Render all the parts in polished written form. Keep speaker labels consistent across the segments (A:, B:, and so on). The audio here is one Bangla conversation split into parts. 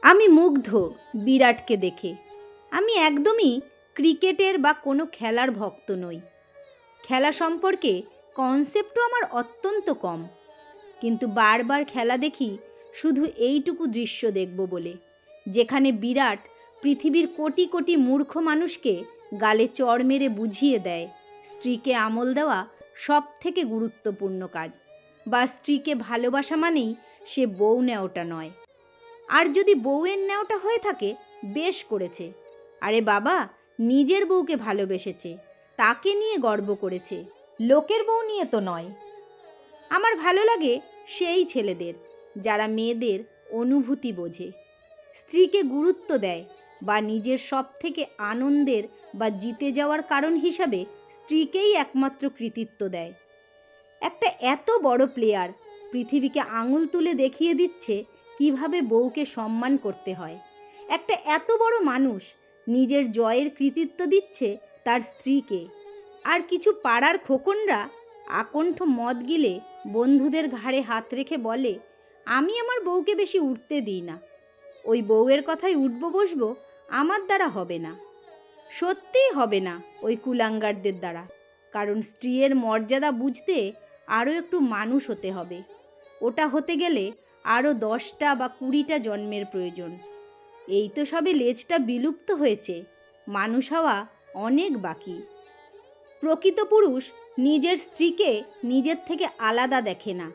A: আমি মুগ্ধ বিরাটকে দেখে। আমি একদমই ক্রিকেটের বা কোনো খেলার ভক্ত নই। খেলা সম্পর্কে কনসেপ্টও আমার অত্যন্ত কম, কিন্তু বারবার খেলা দেখি শুধু এইটুকু দৃশ্য দেখব বলে, যেখানে বিরাট পৃথিবীর কোটি কোটি মূর্খ মানুষকে গালে চড় মেরে বুঝিয়ে দেয় স্ত্রীকে আমল দেওয়া সব থেকে গুরুত্বপূর্ণ কাজ, বা স্ত্রীকে ভালোবাসা মানেই সে বউ নেওয়াটা নয়। আর যদি বউয়ের নেওয়াটা হয়ে থাকে, বেশ করেছে। আরে বাবা, নিজের বউকে ভালোবেসেছে, তাকে নিয়ে গর্ব করেছে, লোকের বউ নিয়ে তো নয়। আমার ভালো লাগে সেই ছেলেদের যারা মেয়েদের অনুভূতি বোঝে, স্ত্রীকে গুরুত্ব দেয়, বা নিজের সব থেকে আনন্দের বা জিতে যাওয়ার কারণ হিসাবে স্ত্রীকেই একমাত্র কৃতিত্ব দেয়। একটা এত বড় প্লেয়ার পৃথিবীকে আঙুল তুলে দেখিয়ে দিচ্ছে কিভাবে বউকে সম্মান করতে হয়। একটা এত বড় মানুষ নিজের জয়ের কৃতিত্ব দিচ্ছে তার স্ত্রীকে। আর কিছু পাড়ার খোকনরা আকণ্ঠ মদ গিলে বন্ধুদের ঘাড়ে হাত রেখে বলে, আমি আমার বউকে বেশি উঠতে দিই না, ওই বউয়ের কথায় উঠবো বসবো আমার দ্বারা হবে না। সত্যিই হবে না ওই কুলাঙ্গারদের দ্বারা, কারণ স্ত্রীর মর্যাদা বুঝতে আরও একটু মানুষ হতে হবে। ওটা হতে গেলে আরও 10টা বা 20টা জন্মের প্রয়োজন। এই তো সবে লেজটা বিলুপ্ত হয়েছে, মানুষ হওয়া অনেক বাকি। প্রকৃত পুরুষ নিজের স্ত্রীকে নিজের থেকে আলাদা দেখে না।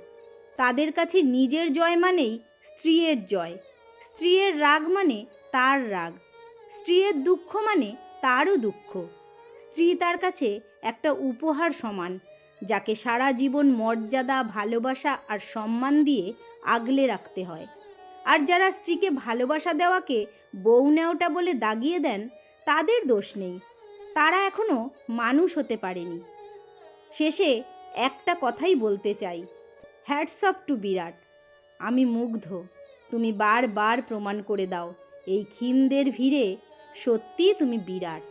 A: তাদের কাছে নিজের জয় মানেই স্ত্রীর জয়, স্ত্রীর রাগ মানে তার রাগ, স্ত্রীর দুঃখ মানে তারও দুঃখ। স্ত্রী তার কাছে একটা উপহার সমান, যাকে সারা জীবন মর্যাদা, ভালোবাসা আর সম্মান দিয়ে আগলে রাখতে হয়। আর যারা স্ত্রীকে ভালোবাসা দেওয়াকে বউ নেওয়াটা বলে দাগিয়ে দেন, তাদের দোষ নেই, তারা এখনো মানুষ হতে পারেনি। শেষে একটা কথাই বলতে চাই, হ্যাটস অফ টু বিরাট। আমি মুগ্ধ, তুমি বারবার প্রমাণ করে দাও এই খিনদের ভিড়ে সত্যিই তুমি বিরাট।